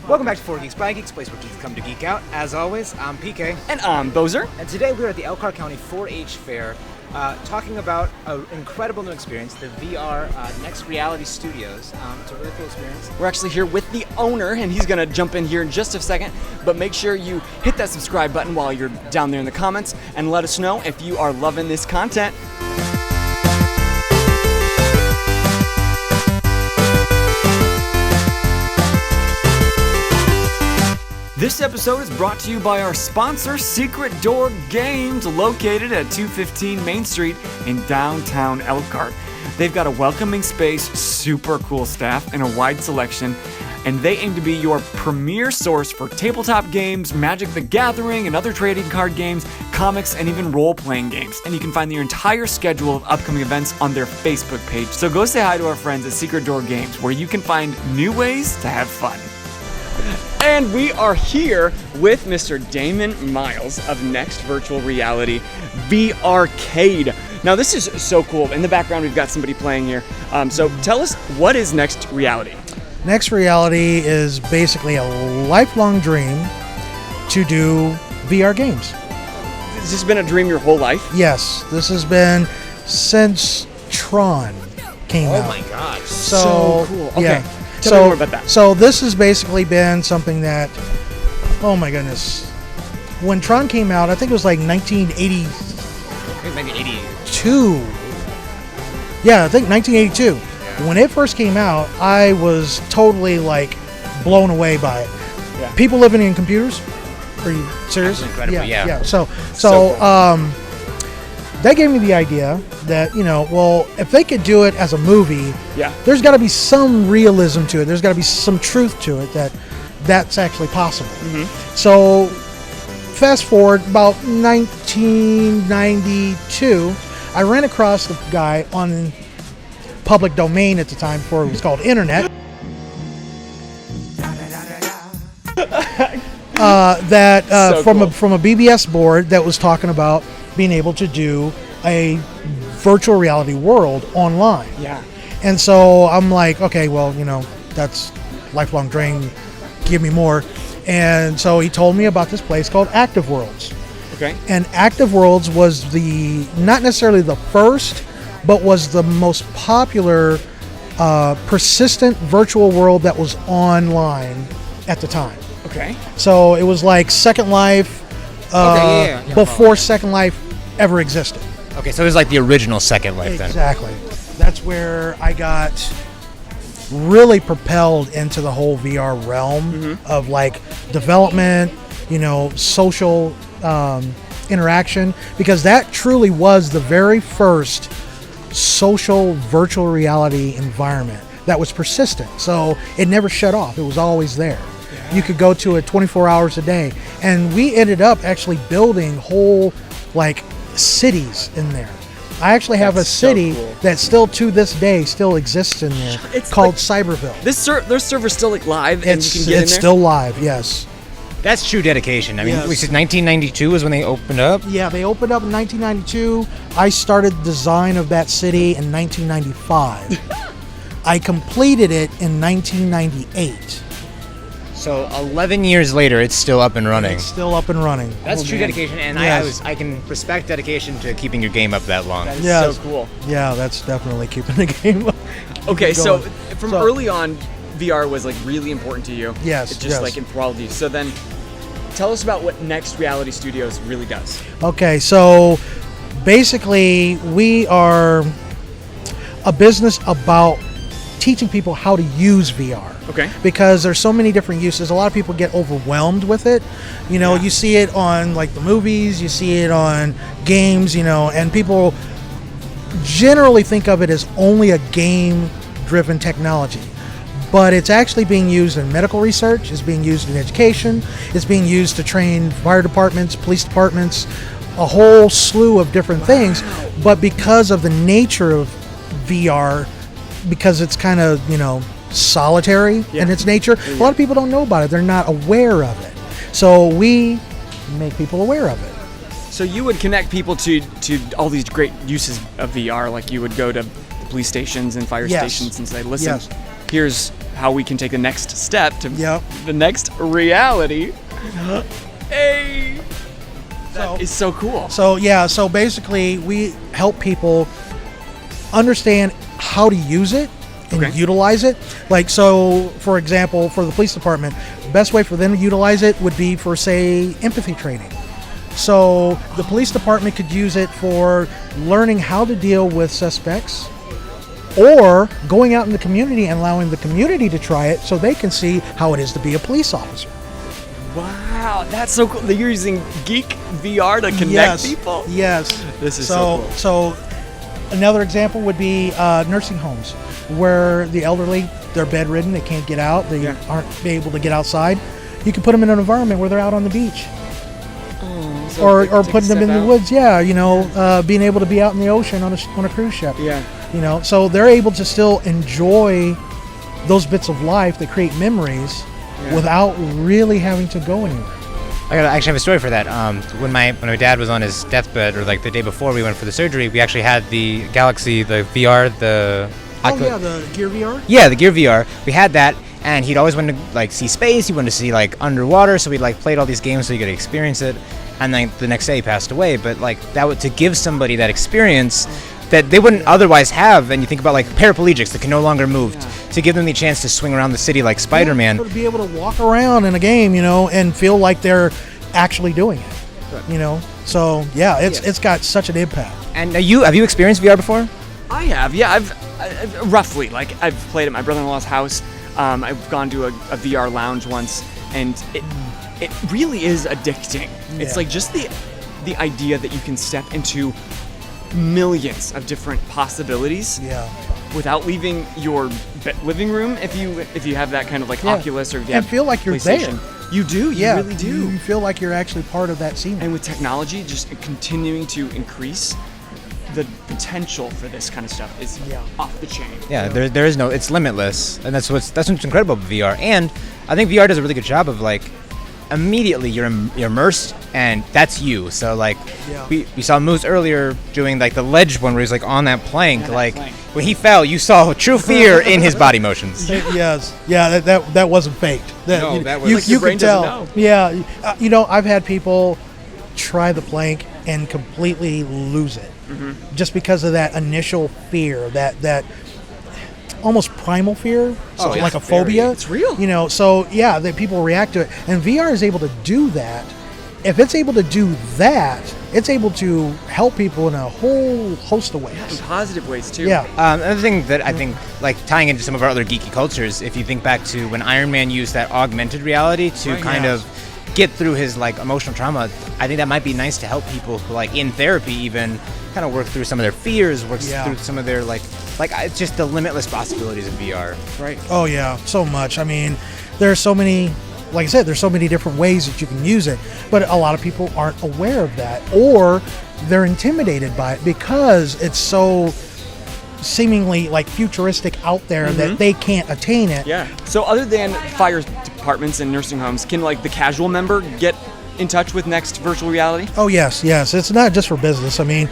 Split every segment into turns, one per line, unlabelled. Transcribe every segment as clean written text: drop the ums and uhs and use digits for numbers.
Welcome back to 4 Geeks by Geeks, place where geeks come to geek out. As always, I'm PK.
And I'm Bozer.
And today we're at the Elkhart County 4-H Fair talking about an incredible new experience, the VR NextReality Studios. It's a really cool experience.
We're actually here with the owner, and he's going to jump in here in just a second. But make sure you hit that subscribe button while you're down there in the comments and let us know if you are loving this content. This episode is brought to you by our sponsor, Secret Door Games, located at 215 Main Street in downtown Elkhart. They've got a welcoming space, super cool staff, and a wide selection, and they aim to be your premier source for tabletop games, Magic the Gathering, and other trading card games, comics, and even role-playing games. And you can find their entire schedule of upcoming events on their Facebook page. So go say hi to our friends at Secret Door Games, where you can find new ways to have fun. And we are here with Mr. Damon Miles of Next Virtual Reality VRcade. Now this is so cool. In the background we've got somebody playing here. So tell us, what is Next Reality?
Next Reality is basically a lifelong dream to do VR games.
Has this been a dream your whole life?
Yes, this has been since Tron came out.
Oh my god.
So cool. Okay.
Yeah.
Tell me more about that.
So this has basically been something that, oh my goodness, when Tron came out, I think it was like 1980.
Maybe 82.
Yeah, I think 1982. Yeah. When it first came out, I was totally like blown away by it. Yeah. People living in computers? Are you serious?
That's incredible. Yeah.
So
cool.
That gave me the idea that, well, if they could do it as a movie, there's got to be some realism to it. There's got to be some truth to it that's actually possible. Mm-hmm. So fast forward about 1992, I ran across the guy on public domain at the time before it was called internet. From a BBS board that was talking about being able to do a virtual reality world online.
Yeah.
And so I'm like, okay, well, that's lifelong dream. Give me more. And so he told me about this place called Active Worlds.
Okay.
And Active Worlds was not necessarily the first, but was the most popular persistent virtual world that was online at the time.
Okay.
So it was like Second Life before Second Life ever existed.
Okay, so it was like the original Second Life then.
Exactly. That's where I got really propelled into the whole VR realm of like development, social interaction, because that truly was the very first social virtual reality environment that was persistent. So it never shut off. It was always there. Yeah. You could go to it 24 hours a day. And we ended up actually building whole like cities in there. I actually have a city that still to this day still exists in there. It's called Cyberville.
Their server's still like live, and you can get in there?
It's still live, yes.
That's true dedication. I mean, we said 1992 is when they opened up?
Yeah, they opened up in 1992. I started design of that city in 1995. I completed it in 1998.
So 11 years later, it's still up and running.
It's still up and running.
That's true dedication, and I can respect dedication to keeping your game up that long.
That is so cool.
Yeah, that's definitely keeping the game up.
Okay, so from early on, VR was like really important to you.
Yes.
It just like enthralled you. So then, tell us about what Next Reality Studios really does.
Okay, so basically we are a business about teaching people how to use VR.
Okay.
Because there's so many different uses. A lot of people get overwhelmed with it. You see it on like the movies, you see it on games, and people generally think of it as only a game-driven technology. But it's actually being used in medical research, it's being used in education, it's being used to train fire departments, police departments, a whole slew of different things. But because of the nature of VR, because it's kind of, solitary in its nature, a lot of people don't know about it. They're not aware of it. So we make people aware of it.
So you would connect people to all these great uses of VR, like you would go to police stations and fire stations and say, listen, here's how we can take the next step to
Yep.
the next reality. Hey, that is so cool.
So basically we help people understand how to use it and utilize it. Like, so for example, for the police department, the best way for them to utilize it would be for, say, empathy training. So the police department could use it for learning how to deal with suspects, or going out in the community and allowing the community to try it so they can see how it is to be a police officer.
Wow, that's so cool. You're using Geek VR to connect people?
Yes.
This is so cool.
So another example would be nursing homes, where the elderly, they're bedridden, they can't get out, they aren't able to get outside. You can put them in an environment where they're out on the beach. Or putting them in the woods, being able to be out in the ocean on a cruise ship.
Yeah.
So they're able to still enjoy those bits of life that create memories without really having to go anywhere.
I actually have a story for that. When my dad was on his deathbed, or like the day before we went for the surgery, we actually had the Galaxy, the VR, the
Gear VR?
Yeah, the Gear VR. We had that, and he'd always wanted to like see space. He wanted to see like underwater, so we like played all these games so he could experience it. And then the next day he passed away. But like to give somebody that experience that they wouldn't otherwise have, and you think about like paraplegics that can no longer move, to give them the chance to swing around the city like Spider-Man.
To be able to walk around in a game, and feel like they're actually doing it. So it's got such an impact.
And have you experienced VR before?
I have, yeah. I've roughly, like, I've played at my brother-in-law's house. I've gone to a VR lounge once, and it really is addicting.
Yeah.
It's like just the idea that you can step into millions of different possibilities without leaving your living room, if you have that kind of like Oculus, or if you have
feel like you're there.
You do, you really do.
You feel like you're actually part of that scene.
And with technology just continuing to increase, the potential for this kind of stuff is off the chain.
Yeah, there is no, it's limitless, and that's what's incredible about VR. And I think VR does a really good job of like immediately you're immersed, and that's you. So like we saw Moose earlier doing like the ledge one where he's like on that plank. When he fell, you saw true fear in his body motions.
Yes, that wasn't faked.
That was
you can tell. Yeah, I've had people try the plank and completely lose it, just because of that initial fear, that almost primal fear, like a phobia.
It's real.
That people react to it, and VR is able to do that. If it's able to do that, it's able to help people in a whole host of ways.
In positive ways too.
Yeah.
Another thing that I think, like tying into some of our other geeky cultures, if you think back to when Iron Man used that augmented reality to of get through his like emotional trauma, I think that might be nice to help people who, like in therapy, even kind of work through some of their fears, through some of their like it's just the limitless possibilities of VR.
Right.
Oh yeah, so much. I mean, there's so many. Like I said, there's so many different ways that you can use it, but a lot of people aren't aware of that, or they're intimidated by it because it's so seemingly like futuristic out there that they can't attain it.
Yeah. So other than fire departments and nursing homes, can like the casual member get in touch with Next Virtual Reality?
Oh yes. It's not just for business. I mean,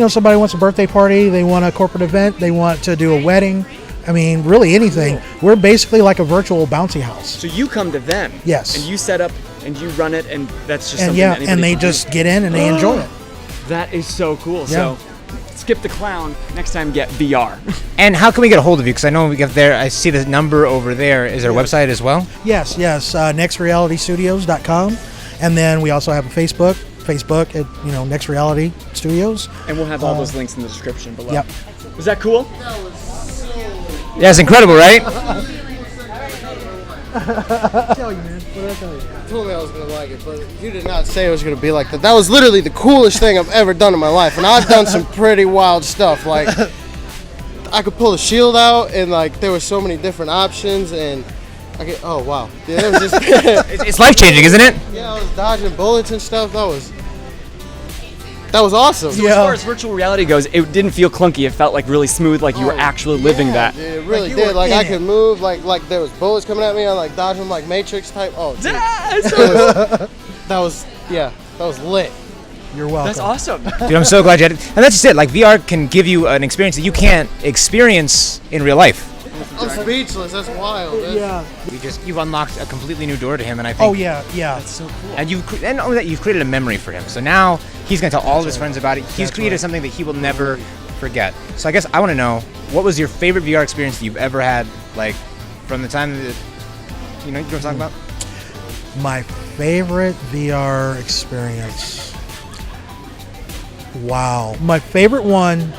somebody wants a birthday party, they want a corporate event, they want to do a wedding. I mean, really anything. We're basically like a virtual bouncy house.
So you come to them.
Yes.
And you set up and you run it, and that's just
and
something that anybody
and they
can
just
do.
get in and they enjoy it.
That is so cool.
Yeah.
So skip the clown. Next time, get VR.
And how can we get a hold of you? Because I know we get there. I see the number over there. Is there a website as well?
Yes. NextRealityStudios.com, and then we also have a Facebook at Next Reality Studios.
And we'll have all those links in the description below.
Yep.
Was that cool?
Yeah, it's incredible, right?
Tell you, man. What did I tell you?
I told me I was going to like it, but you did not say it was going to be like that. That was literally the coolest thing I've ever done in my life. And I've done some pretty wild stuff. Like, I could pull a shield out, and like there were so many different options, and oh wow. Yeah, it was just
It's life-changing, isn't it?
Yeah, I was dodging bullets and stuff. That was awesome.
So as far as virtual reality goes, it didn't feel clunky. It felt like really smooth, like you were actually living that.
Dude, it really did. Like I could move, like there was bullets coming at me. I like dodging like Matrix type. Oh, dude. that was lit.
You're welcome.
That's awesome.
Dude, I'm so glad you had it. And that's just it. Like VR can give you an experience that you can't experience in real life.
I'm speechless. That's wild.
You've unlocked a completely new door to him, and I think.
Oh yeah.
That's so cool.
And not only that, you've created a memory for him. So now he's gonna tell all of his friends about it. He's created something that he will never forget. So I guess I want to know, what was your favorite VR experience that you've ever had, like from the time that you know what I'm talking about?
My favorite VR experience. Wow. My favorite one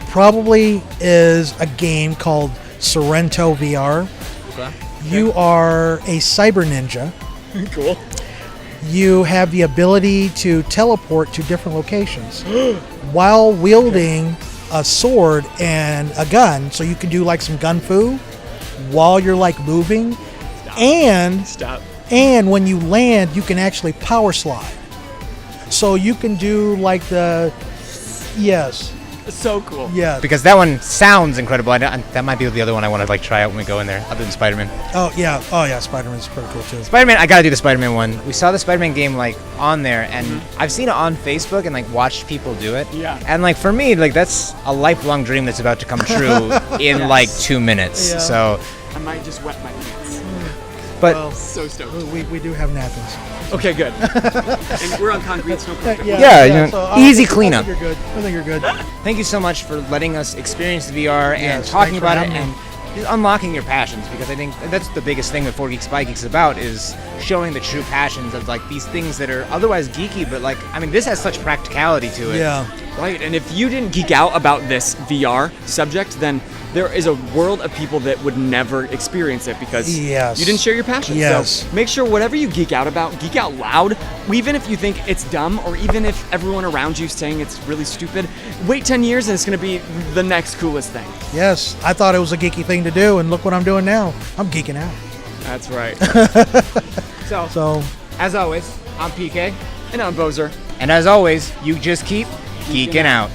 probably is a game called Sorrento VR.
Okay.
You are a cyber ninja.
Cool.
You have the ability to teleport to different locations while wielding a sword and a gun. So you can do like some gun fu while you're like moving. And when you land, you can actually power slide. So you can do like yes.
So cool.
Yeah.
Because that one sounds incredible. That might be the other one I want to like try out when we go in there, other than Spider-Man.
Oh yeah. Spider-Man's pretty cool too.
Spider-Man, I gotta do the Spider-Man one. We saw the Spider-Man game like on there, and I've seen it on Facebook and like watched people do it.
Yeah.
And like for me, like that's a lifelong dream that's about to come true in like 2 minutes.
Yeah.
So.
I might just wet my pants.
But
Well,
So stoked.
we do have napkins.
Okay, good. And we're on concrete, so no problem.
easy
I
cleanup.
think you're good. I think you're good.
Thank you so much for letting us experience the VR and
Yes,
talking
thanks for
about it
having me.
and just unlocking your passions, because I think that's the biggest thing that 4Geeks by Geeks is about, is showing the true passions of like these things that are otherwise geeky, but like, I mean, this has such practicality to it.
Yeah.
Right, and if you didn't geek out about this VR subject, then there is a world of people that would never experience it because
Yes.
you didn't share your passion.
Yes.
So make sure whatever you geek out about, geek out loud, even if you think it's dumb, or even if everyone around you is saying it's really stupid. Wait 10 years and it's going to be the next coolest thing.
Yes. I thought it was a geeky thing to do, and look what I'm doing now. I'm geeking out.
That's right.
So
As always, I'm PK,
And I'm Bozer.
and as always, you just keep geeking out.